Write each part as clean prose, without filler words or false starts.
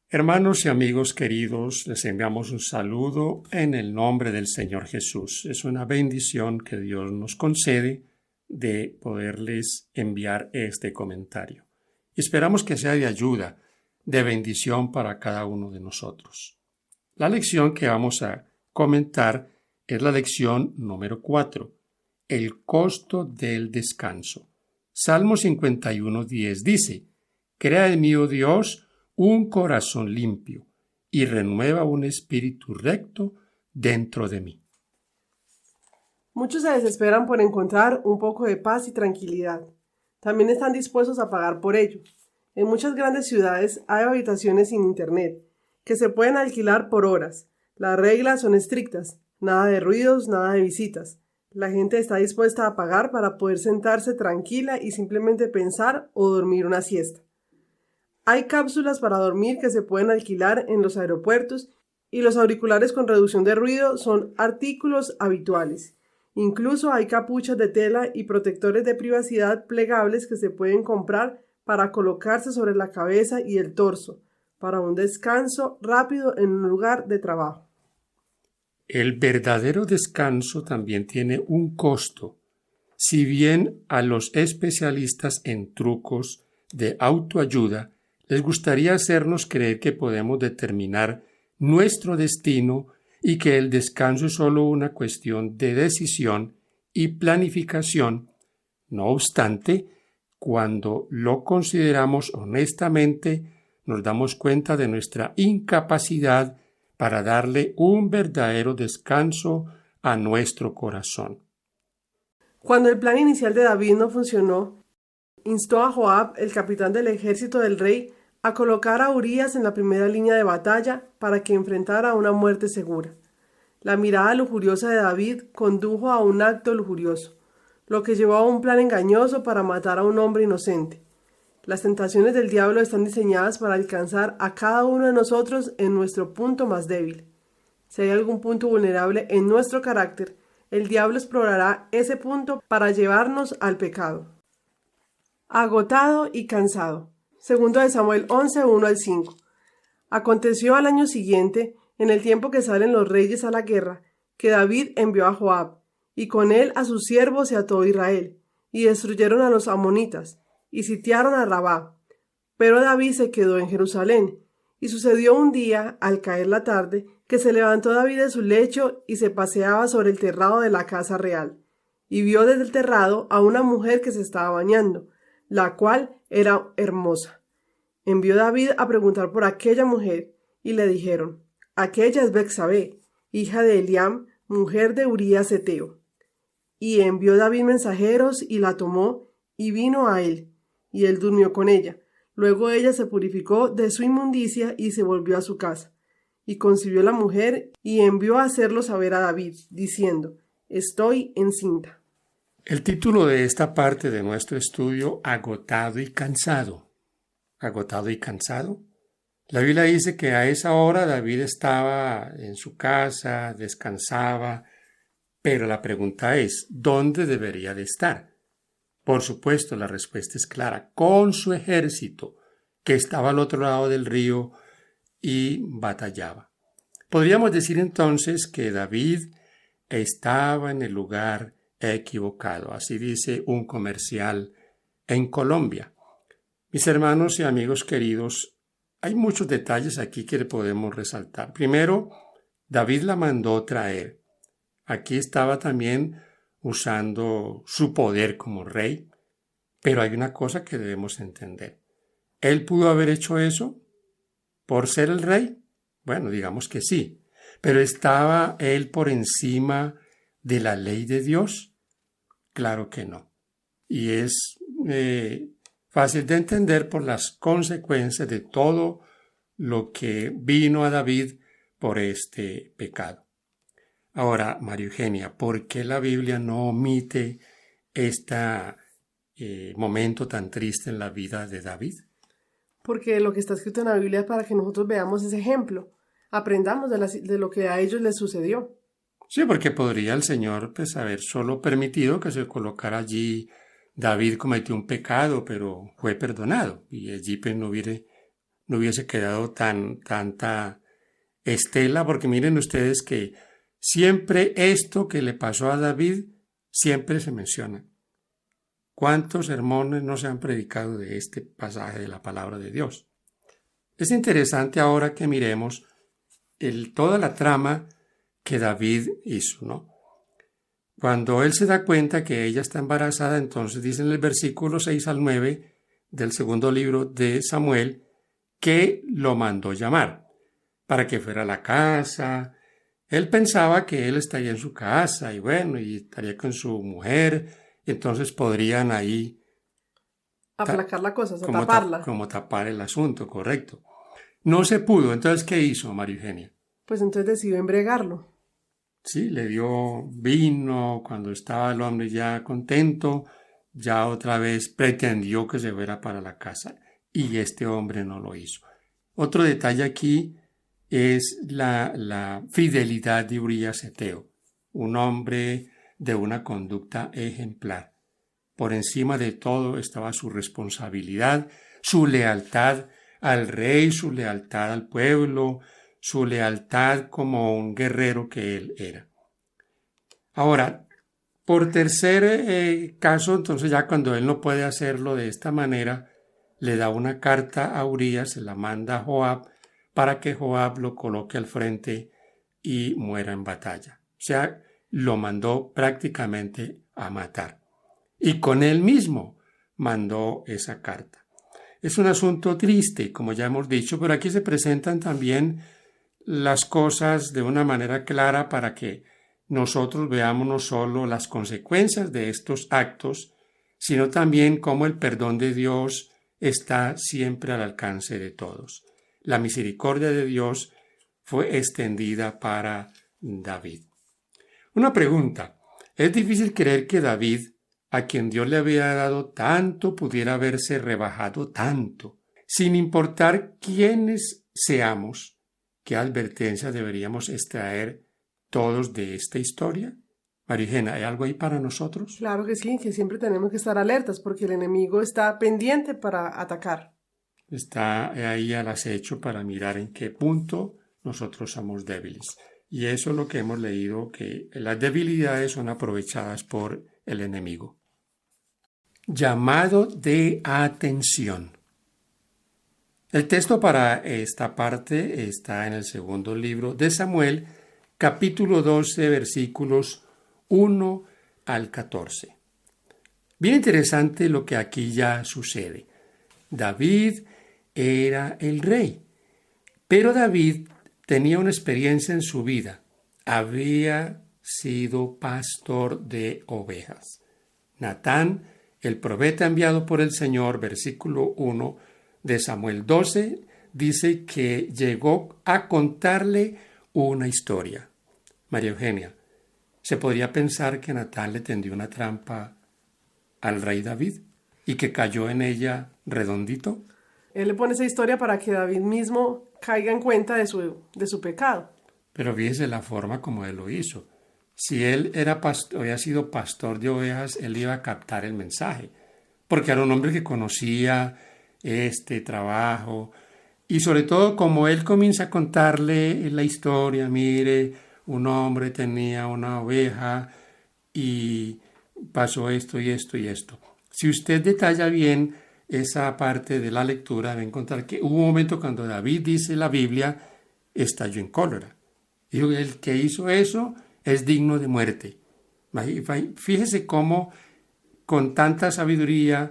Hermanos y amigos queridos, les enviamos un saludo en el nombre del Señor Jesús. Es una bendición que Dios nos concede de poderles enviar este comentario. Esperamos que sea de ayuda, de bendición para cada uno de nosotros. La lección que vamos a comentar es la lección número 4, el costo del descanso. Salmo 51:10 dice: Crea en mí, oh Dios, un corazón limpio y renueva un espíritu recto dentro de mí. Muchos se desesperan por encontrar un poco de paz y tranquilidad. También están dispuestos a pagar por ello. En muchas grandes ciudades hay habitaciones sin internet, que se pueden alquilar por horas. Las reglas son estrictas, nada de ruidos, nada de visitas. La gente está dispuesta a pagar para poder sentarse tranquila y simplemente pensar o dormir una siesta. Hay cápsulas para dormir que se pueden alquilar en los aeropuertos y los auriculares con reducción de ruido son artículos habituales. Incluso hay capuchas de tela y protectores de privacidad plegables que se pueden comprar para colocarse sobre la cabeza y el torso, para un descanso rápido en un lugar de trabajo. El verdadero descanso también tiene un costo. Si bien a los especialistas en trucos de autoayuda les gustaría hacernos creer que podemos determinar nuestro destino y que el descanso es solo una cuestión de decisión y planificación, no obstante, cuando lo consideramos honestamente, nos damos cuenta de nuestra incapacidad para darle un verdadero descanso a nuestro corazón. Cuando el plan inicial de David no funcionó, instó a Joab, el capitán del ejército del rey, a colocar a Urías en la primera línea de batalla para que enfrentara una muerte segura. La mirada lujuriosa de David condujo a un acto lujurioso, lo que llevó a un plan engañoso para matar a un hombre inocente. Las tentaciones del diablo están diseñadas para alcanzar a cada uno de nosotros en nuestro punto más débil. Si hay algún punto vulnerable en nuestro carácter, el diablo explorará ese punto para llevarnos al pecado. Agotado y cansado. Segundo de Samuel 11, 1-5. Aconteció al año siguiente, en el tiempo que salen los reyes a la guerra, que David envió a Joab, y con él a sus siervos y a todo Israel, y destruyeron a los amonitas, y sitiaron a Rabá. Pero David se quedó en Jerusalén, y sucedió un día, al caer la tarde, que se levantó David de su lecho y se paseaba sobre el terrado de la casa real, y vio desde el terrado a una mujer que se estaba bañando, la cual era hermosa. Envió David a preguntar por aquella mujer, y le dijeron: aquella es Betsabé, hija de Eliam, mujer de Urías heteo. Y envió David mensajeros, y la tomó, y vino a él, y él durmió con ella. Luego ella se purificó de su inmundicia, y se volvió a su casa. Y concibió la mujer, y envió a hacerlo saber a David, diciendo: estoy encinta. El título de esta parte de nuestro estudio, agotado y cansado. ¿Agotado y cansado? La Biblia dice que a esa hora David estaba en su casa, descansaba, pero la pregunta es, ¿dónde debería de estar? Por supuesto, la respuesta es clara, con su ejército, que estaba al otro lado del río y batallaba. Podríamos decir entonces que David estaba en el lugar equivocado, así dice un comercial en Colombia. Mis hermanos y amigos queridos, hay muchos detalles aquí que podemos resaltar. Primero, David la mandó traer. Aquí estaba también usando su poder como rey, pero hay una cosa que debemos entender. ¿Él pudo haber hecho eso por ser el rey? Bueno, digamos que sí, pero ¿estaba él por encima de la ley de Dios? Claro que no. Y es fácil de entender por las consecuencias de todo lo que vino a David por este pecado. Ahora, María Eugenia, ¿por qué la Biblia no omite este momento tan triste en la vida de David? Porque lo que está escrito en la Biblia es para que nosotros veamos ese ejemplo, aprendamos de lo que a ellos les sucedió. Sí, porque podría el Señor haber solo permitido que se colocara allí. David cometió un pecado, pero fue perdonado y allí no hubiera no hubiese quedado tanta estela, porque miren ustedes que siempre esto que le pasó a David siempre se menciona. ¿Cuántos sermones no se han predicado de este pasaje de la palabra de Dios? Es interesante ahora que miremos toda la trama que David hizo, ¿no? Cuando él se da cuenta que ella está embarazada, entonces dice en el versículo 6 al 9 del segundo libro de Samuel que lo mandó llamar para que fuera a la casa. Él pensaba que él estaría en su casa y bueno, y estaría con su mujer, y entonces podrían ahí aplacar la cosa, o sea, taparla. Como tapar el asunto, correcto. No se pudo, entonces ¿qué hizo María Eugenia? Pues entonces decidió embriagarlo. Sí, le dio vino cuando estaba el hombre ya contento, ya otra vez pretendió que se fuera para la casa y este hombre no lo hizo. Otro detalle aquí es la fidelidad de Urías Eteo, un hombre de una conducta ejemplar. Por encima de todo estaba su responsabilidad, su lealtad al rey, su lealtad al pueblo, su lealtad como un guerrero que él era. Ahora, por tercer caso, entonces ya cuando él no puede hacerlo de esta manera, le da una carta a Urías, se la manda a Joab para que Joab lo coloque al frente y muera en batalla. O sea, lo mandó prácticamente a matar. Y con él mismo mandó esa carta. Es un asunto triste, como ya hemos dicho, pero aquí se presentan también las cosas de una manera clara para que nosotros veamos no solo las consecuencias de estos actos, sino también cómo el perdón de Dios está siempre al alcance de todos. La misericordia de Dios fue extendida para David. Una pregunta. ¿Es difícil creer que David, a quien Dios le había dado tanto, pudiera haberse rebajado tanto? Sin importar quiénes seamos, ¿qué advertencia deberíamos extraer todos de esta historia? María Eugenia, ¿hay algo ahí para nosotros? Claro que sí, que siempre tenemos que estar alertas porque el enemigo está pendiente para atacar. Está ahí al acecho para mirar en qué punto nosotros somos débiles. Y eso es lo que hemos leído, que las debilidades son aprovechadas por el enemigo. Llamado de atención. El texto para esta parte está en el segundo libro de Samuel, capítulo 12, versículos 1 al 14. Bien interesante lo que aquí ya sucede. David era el rey, pero David tenía una experiencia en su vida. Había sido pastor de ovejas. Natán, el profeta enviado por el Señor, versículo 1 de Samuel 12, dice que llegó a contarle una historia. María Eugenia, ¿se podría pensar que Natán le tendió una trampa al rey David y que cayó en ella redondito? Él le pone esa historia para que David mismo caiga en cuenta de su pecado. Pero fíjese la forma como él lo hizo. Si él había sido pastor de ovejas, él iba a captar el mensaje, porque era un hombre que conocía este trabajo, y sobre todo como él comienza a contarle la historia, mire, un hombre tenía una oveja y pasó esto y esto y esto. Si usted detalla bien esa parte de la lectura, va a encontrar que hubo un momento cuando David, dice la Biblia, estalló en cólera. Dijo que el que hizo eso es digno de muerte. Fíjese cómo con tanta sabiduría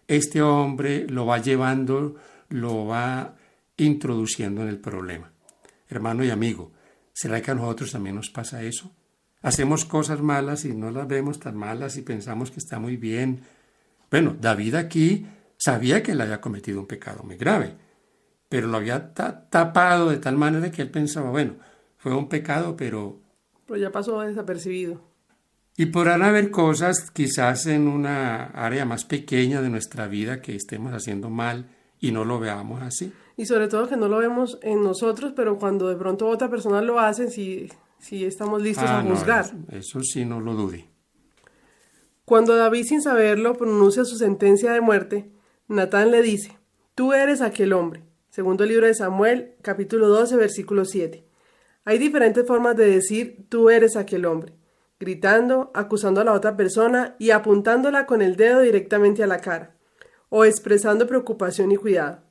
este hombre lo va llevando, lo va introduciendo en el problema. Hermano y amigo, ¿será que a nosotros también nos pasa eso? Hacemos cosas malas y no las vemos tan malas y pensamos que está muy bien. Bueno, David aquí sabía que él había cometido un pecado muy grave, pero lo había tapado de tal manera que él pensaba, bueno, fue un pecado, pero ya pasó desapercibido. Y podrán haber cosas quizás en una área más pequeña de nuestra vida que estemos haciendo mal y no lo veamos así. Y sobre todo que no lo vemos en nosotros, pero cuando de pronto otra persona lo hace, sí estamos listos a juzgar. No, eso sí, no lo dude. Cuando David, sin saberlo, pronuncia su sentencia de muerte, Natán le dice: tú eres aquel hombre. Segundo libro de Samuel, capítulo 12, versículo 7. Hay diferentes formas de decir tú eres aquel hombre, gritando, acusando a la otra persona y apuntándola con el dedo directamente a la cara, o expresando preocupación y cuidado.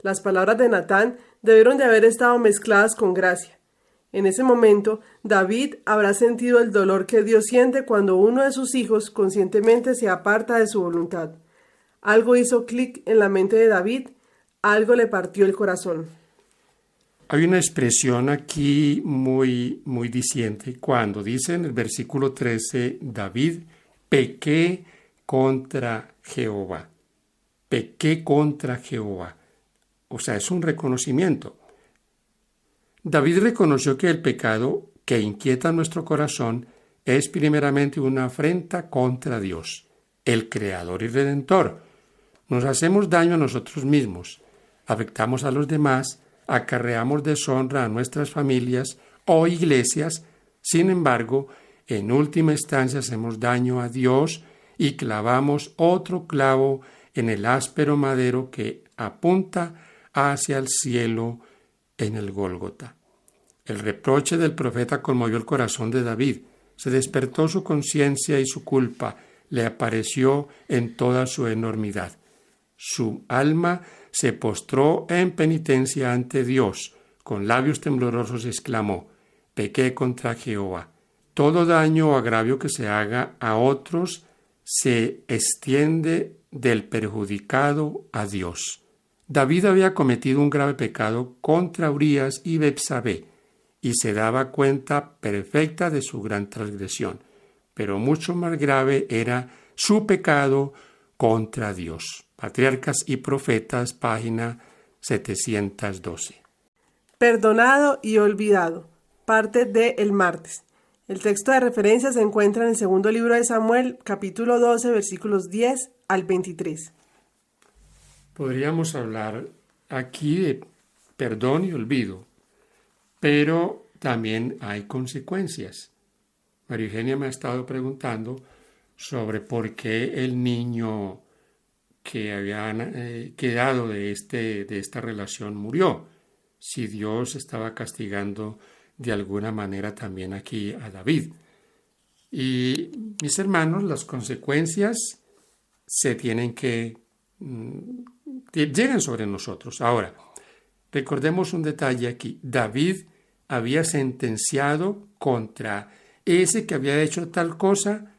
Las palabras de Natán debieron de haber estado mezcladas con gracia. En ese momento, David habrá sentido el dolor que Dios siente cuando uno de sus hijos conscientemente se aparta de su voluntad. Algo hizo clic en la mente de David, algo le partió el corazón. Hay una expresión aquí muy diciente cuando dice en el versículo 13, David, pequé contra Jehová. Pequé contra Jehová. O sea, es un reconocimiento. David reconoció que el pecado que inquieta nuestro corazón es primeramente una afrenta contra Dios, el Creador y Redentor. Nos hacemos daño a nosotros mismos, afectamos a los demás, acarreamos deshonra a nuestras familias o iglesias. Sin embargo, en última instancia hacemos daño a Dios y clavamos otro clavo en el áspero madero que apunta hacia el cielo en el Gólgota. El reproche del profeta conmovió el corazón de David. Se despertó su conciencia y su culpa le apareció en toda su enormidad. Su alma se postró en penitencia ante Dios. Con labios temblorosos exclamó, pequé contra Jehová. Todo daño o agravio que se haga a otros se extiende del perjudicado a Dios. David había cometido un grave pecado contra Urías y Betsabé y se daba cuenta perfecta de su gran transgresión, pero mucho más grave era su pecado contra Dios. Patriarcas y Profetas, página 712. Perdonado y olvidado. Parte de El Martes. El texto de referencia se encuentra en el segundo libro de Samuel, capítulo 12, versículos 10 al 23. Podríamos hablar aquí de perdón y olvido, pero también hay consecuencias. María Eugenia me ha estado preguntando sobre por qué el niño que había quedado de esta relación murió, si Dios estaba castigando de alguna manera también aquí a David. Y mis hermanos, las consecuencias se tienen que llegan sobre nosotros. Ahora, recordemos un detalle aquí. David había sentenciado contra ese que había hecho tal cosa,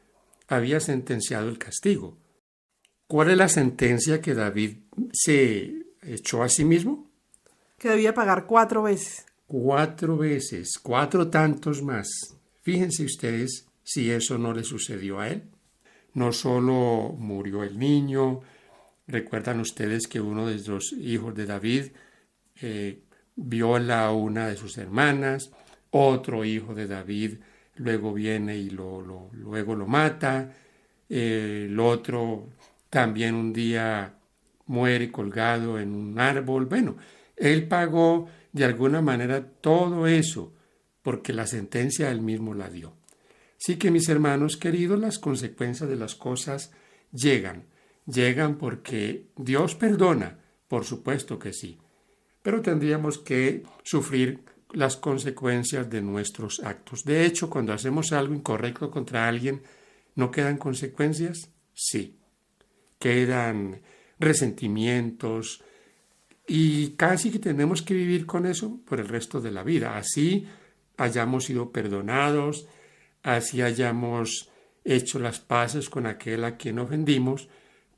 había sentenciado el castigo. ¿Cuál es la sentencia que David se echó a sí mismo? Que debía pagar 4 veces. 4 veces, 4 tantos más. Fíjense ustedes si eso no le sucedió a él. No solo murió el niño, recuerdan ustedes que uno de los hijos de David viola a una de sus hermanas, otro hijo de David luego viene y luego lo mata, el otro también un día muere colgado en un árbol. Bueno, él pagó de alguna manera todo eso porque la sentencia él mismo la dio. Así que mis hermanos queridos, las consecuencias de las cosas llegan porque Dios perdona, por supuesto que sí, pero tendríamos que sufrir las consecuencias de nuestros actos. De hecho, cuando hacemos algo incorrecto contra alguien, ¿no quedan consecuencias? Sí, quedan resentimientos y casi que tenemos que vivir con eso por el resto de la vida. Así hayamos sido perdonados, así hayamos hecho las paces con aquel a quien ofendimos,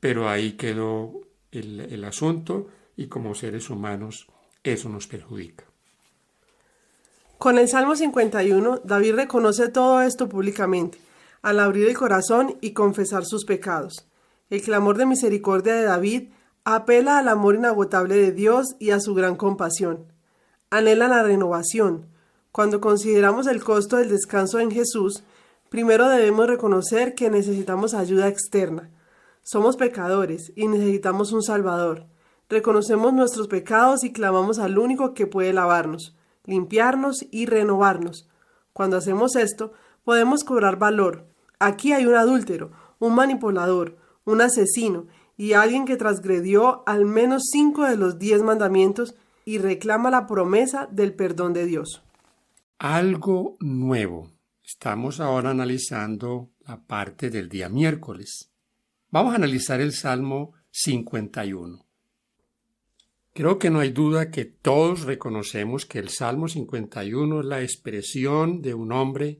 pero ahí quedó el asunto y como seres humanos eso nos perjudica. Con el Salmo 51, David reconoce todo esto públicamente, al abrir el corazón y confesar sus pecados. El clamor de misericordia de David apela al amor inagotable de Dios y a su gran compasión. Anhela la renovación. Cuando consideramos el costo del descanso en Jesús, primero debemos reconocer que necesitamos ayuda externa. Somos pecadores y necesitamos un Salvador. Reconocemos nuestros pecados y clamamos al único que puede lavarnos, limpiarnos y renovarnos. Cuando hacemos esto, podemos cobrar valor. Aquí hay un adúltero, un manipulador, un asesino y alguien que transgredió al menos 5 de los 10 mandamientos y reclama la promesa del perdón de Dios. Algo nuevo. Estamos ahora analizando la parte del día miércoles. Vamos a analizar el Salmo 51. Creo que no hay duda que todos reconocemos que el Salmo 51 es la expresión de un hombre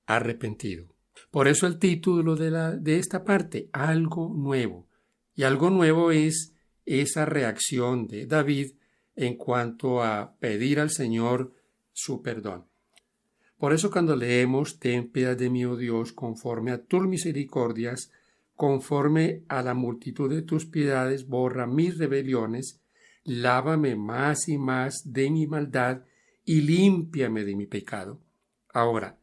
arrepentido. Por eso el título de esta parte, algo nuevo. Y algo nuevo es esa reacción de David en cuanto a pedir al Señor su perdón. Por eso cuando leemos, ten piedad de mí, oh Dios, conforme a tus misericordias, conforme a la multitud de tus piedades, borra mis rebeliones, lávame más y más de mi maldad y límpiame de mi pecado. Ahora,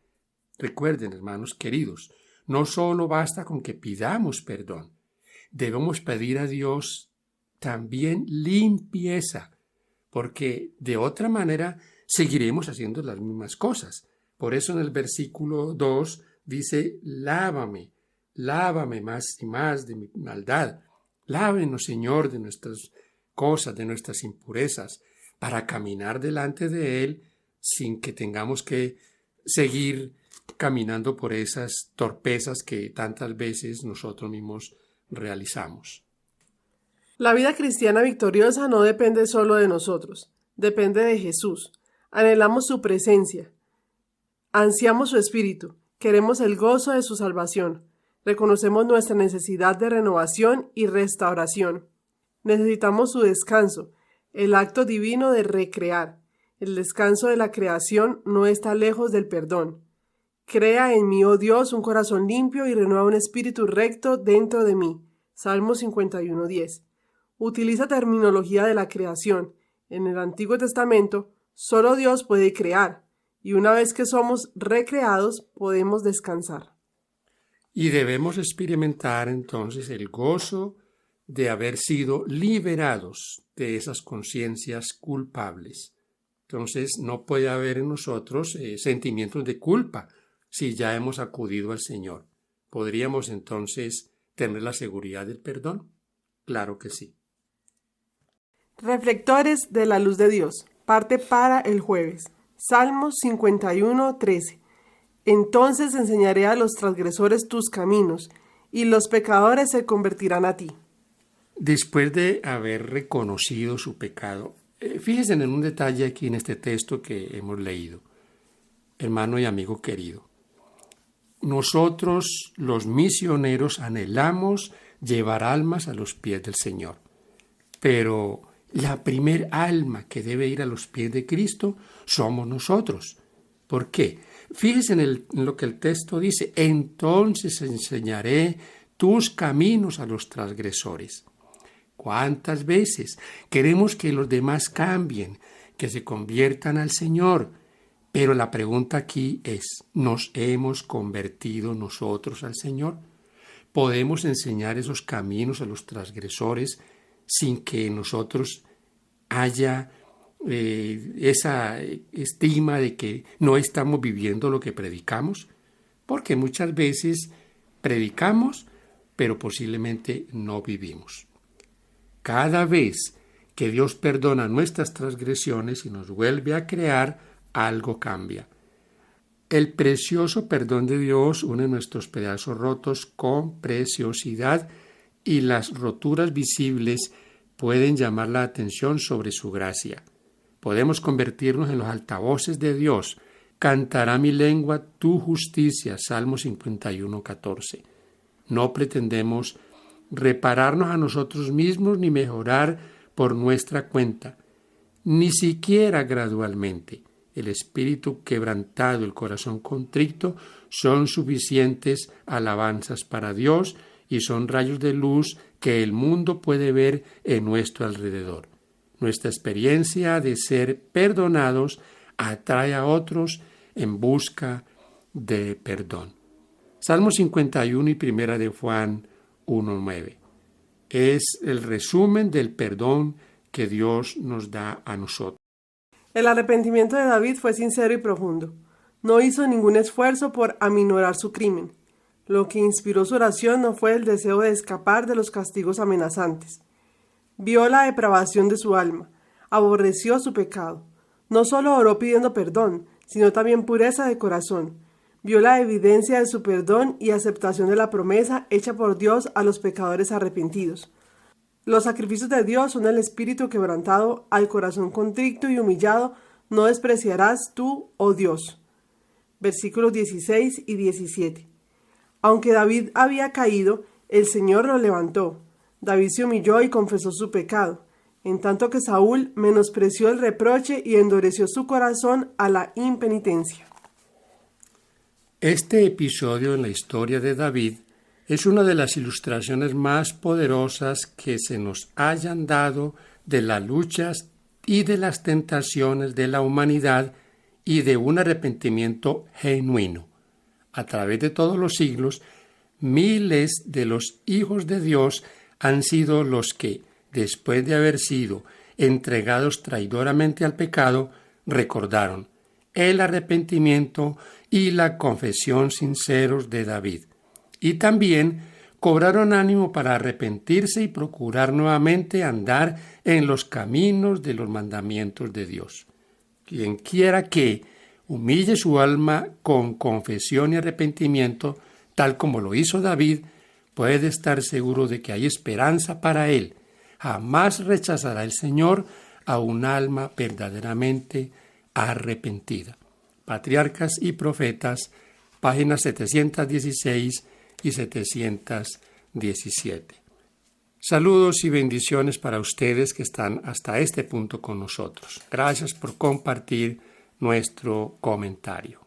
recuerden, hermanos queridos, no solo basta con que pidamos perdón, debemos pedir a Dios también limpieza, porque de otra manera seguiremos haciendo las mismas cosas. Por eso en el versículo 2 dice, lávame más y más de mi maldad. Lávenos, Señor, de nuestras cosas, de nuestras impurezas, para caminar delante de Él sin que tengamos que seguir caminando por esas torpezas que tantas veces nosotros mismos realizamos. La vida cristiana victoriosa no depende solo de nosotros, depende de Jesús. Anhelamos su presencia, ansiamos su espíritu, queremos el gozo de su salvación, reconocemos nuestra necesidad de renovación y restauración. Necesitamos su descanso, el acto divino de recrear. El descanso de la creación no está lejos del perdón. Crea en mí, oh Dios, un corazón limpio y renueva un espíritu recto dentro de mí. Salmo 51:10. Utiliza terminología de la creación. En el Antiguo Testamento, solo Dios puede crear, y una vez que somos recreados, podemos descansar. Y debemos experimentar entonces el gozo de haber sido liberados de esas conciencias culpables. Entonces no puede haber en nosotros sentimientos de culpa si ya hemos acudido al Señor. ¿Podríamos entonces tener la seguridad del perdón? Claro que sí. Reflectores de la luz de Dios. Parte para el jueves. Salmos 51:13. Entonces enseñaré a los transgresores tus caminos, y los pecadores se convertirán a ti. Después de haber reconocido su pecado, fíjense en un detalle aquí en este texto que hemos leído. Hermano y amigo querido, nosotros los misioneros anhelamos llevar almas a los pies del Señor, pero la primer alma que debe ir a los pies de Cristo somos nosotros. ¿Por qué? Fíjense en lo que el texto dice, entonces enseñaré tus caminos a los transgresores. ¿Cuántas veces queremos que los demás cambien, que se conviertan al Señor? Pero la pregunta aquí es, ¿nos hemos convertido nosotros al Señor? ¿Podemos enseñar esos caminos a los transgresores sin que nosotros haya esa estima de que no estamos viviendo lo que predicamos? Porque muchas veces predicamos, pero posiblemente no vivimos. Cada vez que Dios perdona nuestras transgresiones y nos vuelve a crear, algo cambia. El precioso perdón de Dios une nuestros pedazos rotos con preciosidad y las roturas visibles pueden llamar la atención sobre su gracia. Podemos convertirnos en los altavoces de Dios. Cantará mi lengua tu justicia. Salmo 51:14. No pretendemos repararnos a nosotros mismos ni mejorar por nuestra cuenta, ni siquiera gradualmente. El espíritu quebrantado, el corazón contrito son suficientes alabanzas para Dios y son rayos de luz que el mundo puede ver en nuestro alrededor. Nuestra experiencia de ser perdonados atrae a otros en busca de perdón. Salmo 51 y primera de Juan 1:9. Es el resumen del perdón que Dios nos da a nosotros. El arrepentimiento de David fue sincero y profundo. No hizo ningún esfuerzo por aminorar su crimen. Lo que inspiró su oración no fue el deseo de escapar de los castigos amenazantes. Vio la depravación de su alma, aborreció su pecado. No solo oró pidiendo perdón, sino también pureza de corazón. Vio la evidencia de su perdón y aceptación de la promesa hecha por Dios a los pecadores arrepentidos. Los sacrificios de Dios son el espíritu quebrantado, al corazón contrito y humillado, no despreciarás tú, oh Dios. Versículos 16 y 17. Aunque David había caído, el Señor lo levantó. David se humilló y confesó su pecado, en tanto que Saúl menospreció el reproche y endureció su corazón a la impenitencia. Este episodio en la historia de David es una de las ilustraciones más poderosas que se nos hayan dado de las luchas y de las tentaciones de la humanidad y de un arrepentimiento genuino. A través de todos los siglos, miles de los hijos de Dios han sido los que, después de haber sido entregados traidoramente al pecado, recordaron el arrepentimiento y la confesión sinceros de David. Y también cobraron ánimo para arrepentirse y procurar nuevamente andar en los caminos de los mandamientos de Dios. Quien quiera que humille su alma con confesión y arrepentimiento, tal como lo hizo David, puede estar seguro de que hay esperanza para él. Jamás rechazará el Señor a un alma verdaderamente arrepentida. Patriarcas y Profetas, páginas 716 y 717. Saludos y bendiciones para ustedes que están hasta este punto con nosotros. Gracias por compartir nuestro comentario.